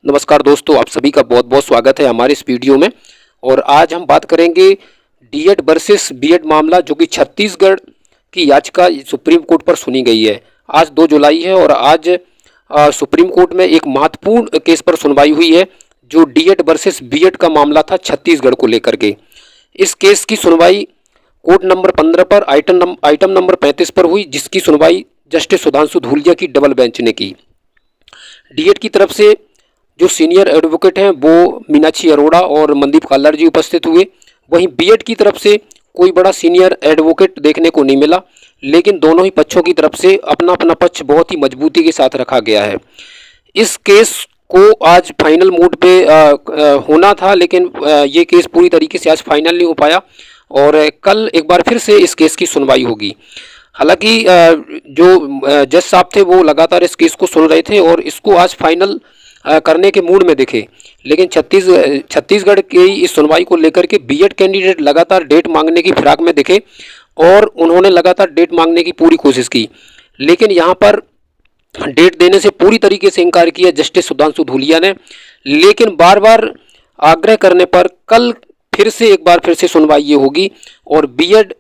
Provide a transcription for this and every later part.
नमस्कार दोस्तों, आप सभी का बहुत बहुत स्वागत है हमारे इस वीडियो में। और आज हम बात करेंगे डीएड वर्सेस बीएड मामला, जो कि छत्तीसगढ़ की याचिका सुप्रीम कोर्ट पर सुनी गई है। आज 2 जुलाई है और आज सुप्रीम कोर्ट में एक महत्वपूर्ण केस पर सुनवाई हुई है, जो डीएड वर्सेस बीएड का मामला था छत्तीसगढ़ को लेकर के। इस केस की सुनवाई कोर्ट नंबर 15 पर आइटम नंबर 35 पर हुई, जिसकी सुनवाई जस्टिस सुधांशु धूलिया की डबल बेंच ने की। डीएड की तरफ से जो सीनियर एडवोकेट हैं वो मीनाक्षी अरोड़ा और मनदीप काल्लार जी उपस्थित हुए। वहीं बीएड की तरफ से कोई बड़ा सीनियर एडवोकेट देखने को नहीं मिला, लेकिन दोनों ही पक्षों की तरफ से अपना अपना पक्ष बहुत ही मजबूती के साथ रखा गया है। इस केस को आज फाइनल मोड पे होना था, लेकिन ये केस पूरी तरीके से आज फाइनल नहीं हो पाया और कल एक बार फिर से इस केस की सुनवाई होगी। हालांकि जो जज साहब थे वो लगातार इस केस को सुन रहे थे और इसको आज फाइनल करने के मूड में दिखे, लेकिन छत्तीसगढ़ की इस सुनवाई को लेकर के बीएड कैंडिडेट लगातार डेट मांगने की फिराक में दिखे और उन्होंने लगातार डेट मांगने की पूरी कोशिश की, लेकिन यहाँ पर डेट देने से पूरी तरीके से इनकार किया जस्टिस सुधांशु धूलिया ने। लेकिन बार बार आग्रह करने पर कल एक बार फिर से सुनवाई ये होगी और बीएड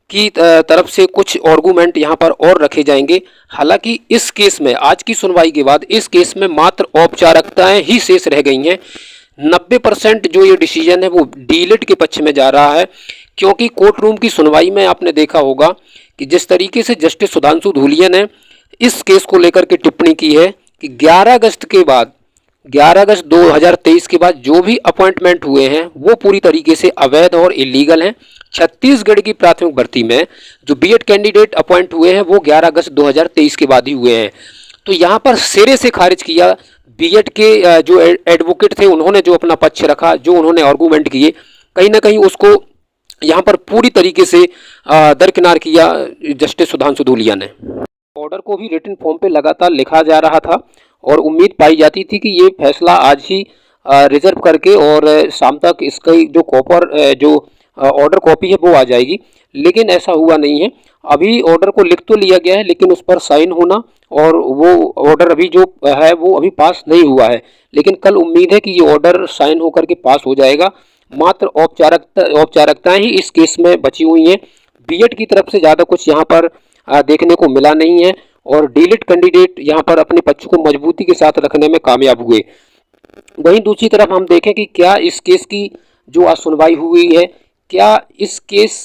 की तरफ से कुछ आर्गूमेंट यहाँ पर और रखे जाएंगे। हालांकि इस केस में आज की सुनवाई के बाद इस केस में मात्र औपचारिकताएं ही शेष रह गई हैं। 90% जो ये डिसीजन है वो डीएड के पक्ष में जा रहा है, क्योंकि कोर्ट रूम की सुनवाई में आपने देखा होगा कि जिस तरीके से जस्टिस सुधांशु धूलिया ने इस केस को लेकर के टिप्पणी की है कि 11 अगस्त 2023 के बाद जो भी अपॉइंटमेंट हुए हैं वो पूरी तरीके से अवैध और इलीगल हैं। छत्तीसगढ़ की प्राथमिक भर्ती में जो बीएड कैंडिडेट अपॉइंट हुए हैं वो 11 अगस्त 2023 के बाद ही हुए हैं। तो यहाँ पर सिरे से खारिज किया बीएड के जो एडवोकेट थे, उन्होंने जो अपना पक्ष रखा, जो उन्होंने आर्गूमेंट किए, कहीं ना कहीं उसको यहाँ पर पूरी तरीके से दरकिनार किया जस्टिस सुधांशु धूलिया ने। ऑर्डर को भी रिटन फॉर्म पे लगातार लिखा जा रहा था और उम्मीद पाई जाती थी कि ये फैसला आज ही रिजर्व करके और शाम तक इसकी जो ऑर्डर कॉपी है वो आ जाएगी, लेकिन ऐसा हुआ नहीं है। अभी ऑर्डर को लिख तो लिया गया है, लेकिन उस पर साइन होना और वो ऑर्डर अभी जो है वो अभी पास नहीं हुआ है, लेकिन कल उम्मीद है कि ये ऑर्डर साइन होकर के पास हो जाएगा। मात्र औपचारिकताएं ही इस केस में बची हुई हैं। बीएड की तरफ से ज़्यादा कुछ यहाँ पर देखने को मिला नहीं है और डीएड कैंडिडेट यहाँ पर अपने पक्ष को मजबूती के साथ रखने में कामयाब हुए। वहीं दूसरी तरफ हम देखें कि क्या इस केस की जो आज सुनवाई हुई है, क्या इस केस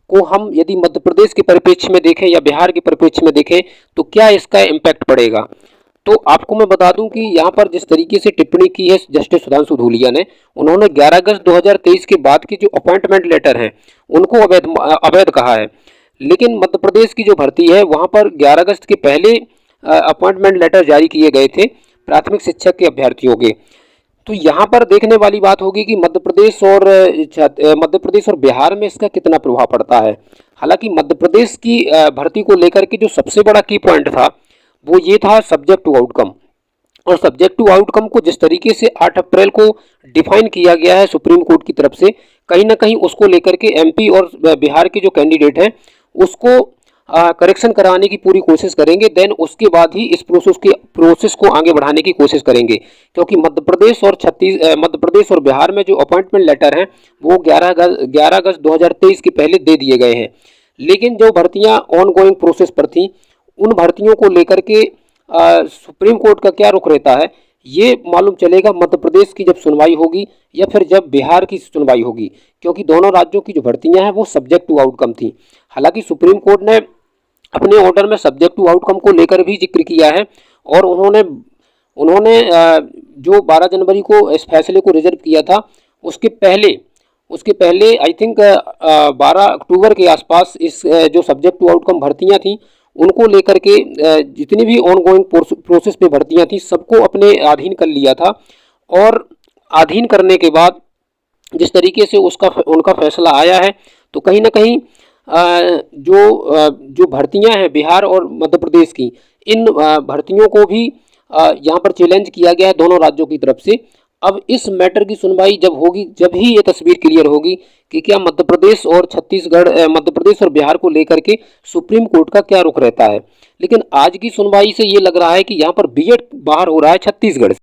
को हम यदि मध्य प्रदेश के परिप्रेक्ष्य में देखें या बिहार के परिप्रेक्ष्य में देखें तो क्या इसका इम्पैक्ट पड़ेगा। तो आपको मैं बता दूं कि यहाँ पर जिस तरीके से टिप्पणी की है जस्टिस सुधांशु धूलिया ने, उन्होंने 11 अगस्त 2023 के बाद के जो अपॉइंटमेंट लेटर हैं उनको अवैध कहा है, लेकिन मध्य प्रदेश की जो भर्ती है वहाँ पर 11 अगस्त के पहले अपॉइंटमेंट लेटर जारी किए गए थे प्राथमिक शिक्षक के अभ्यर्थियों के। तो यहाँ पर देखने वाली बात होगी कि मध्य प्रदेश और बिहार में इसका कितना प्रभाव पड़ता है। हालांकि मध्य प्रदेश की भर्ती को लेकर के जो सबसे बड़ा की पॉइंट था वो ये था सब्जेक्ट टू आउटकम, और सब्जेक्ट टू आउटकम को जिस तरीके से 8 अप्रैल को डिफाइन किया गया है सुप्रीम कोर्ट की तरफ से, कहीं ना कहीं उसको लेकर के एमपी और बिहार के जो कैंडिडेट हैं उसको करेक्शन कराने की पूरी कोशिश करेंगे। देन उसके बाद ही इस प्रोसेस को आगे बढ़ाने की कोशिश करेंगे, क्योंकि मध्य प्रदेश और बिहार में जो अपॉइंटमेंट लेटर हैं वो 11 अगस्त 2023 के पहले दे दिए गए हैं, लेकिन जो भर्तियां ऑनगोइंग प्रोसेस पर थी उन भर्तियों को लेकर के सुप्रीम कोर्ट का क्या रुख रहता है ये मालूम चलेगा मध्य प्रदेश की जब सुनवाई होगी या फिर जब बिहार की सुनवाई होगी, क्योंकि दोनों राज्यों की जो भर्तियां हैं वो सब्जेक्ट टू आउटकम थी। हालांकि सुप्रीम कोर्ट ने अपने ऑर्डर में सब्जेक्ट टू आउटकम को लेकर भी जिक्र किया है और उन्होंने जो 12 जनवरी को इस फैसले को रिजर्व किया था उसके पहले आई थिंक 12 अक्टूबर के आसपास इस जो सब्जेक्ट टू आउटकम भर्तियां थी उनको लेकर के जितनी भी ऑनगोइंग प्रोसेस पे भर्तियां थी सबको अपने अधीन कर लिया था, और अधीन करने के बाद जिस तरीके से उनका फैसला आया है तो कहीं ना कहीं जो भर्तियां हैं बिहार और मध्य प्रदेश की, इन भर्तियों को भी यहाँ पर चैलेंज किया गया है दोनों राज्यों की तरफ से। अब इस मैटर की सुनवाई जब होगी, जब ही ये तस्वीर क्लियर होगी कि क्या मध्य प्रदेश और बिहार को लेकर के सुप्रीम कोर्ट का क्या रुख रहता है। लेकिन आज की सुनवाई से ये लग रहा है कि यहाँ पर बीएड बाहर हो रहा है छत्तीसगढ़ से।